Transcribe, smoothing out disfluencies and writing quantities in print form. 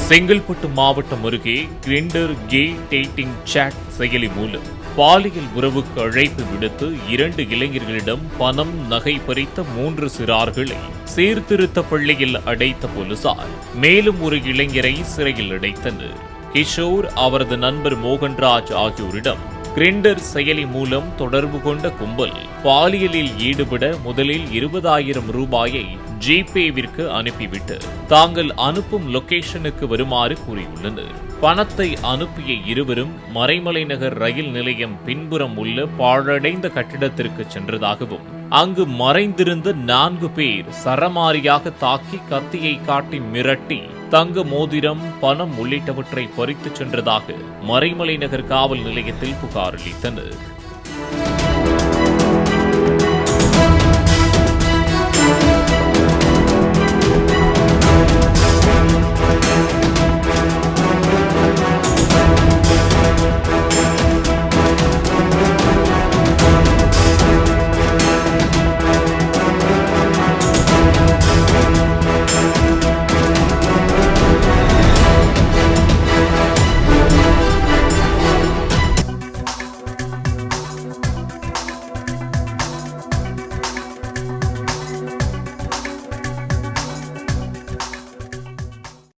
செங்கல்பட்டு மாவட்டம் அருகே grinder K dating chat செயலி மூலம் பாலியல் உறவுக்கு அழைப்பு விடுத்து 2 இளைஞர்களிடம் பணம் நகை பறித்த 3 சிறார்களை சீர்திருத்த பள்ளியில் அடைத்த போலீசார் மேலும் ஒரு இளைஞரை சிறையில் அடைத்தனர். கிஷோர், அவரது நண்பர் மோகன்ராஜ் ஆகியோரிடம் கிரிண்டர் செயலி மூலம் தொடர்பு கொண்ட கும்பல் பாலியலில் ஈடுபட முதலில் 20,000 ரூபாயை ஜிபேவிற்கு அனுப்பிவிட்டு தாங்கள் அனுப்பும் லொகேஷனுக்கு வருமாறு கூறியுள்ளனர். பணத்தை அனுப்பிய இருவரும் மறைமலை நகர் ரயில் நிலையம் பின்புறம் உள்ள பாழடைந்த கட்டிடத்திற்கு சென்றதாகவும் அங்கு மறைந்திருந்த 4 பேர் சரமாரியாக தாக்கி கத்தியை காட்டி மிரட்டி தங்க மோதிரம், பணம் உள்ளிட்டவற்றை பறித்துச் சென்றதாக மறைமலை நகர் காவல் நிலையத்தில் புகார் அளித்தனர்.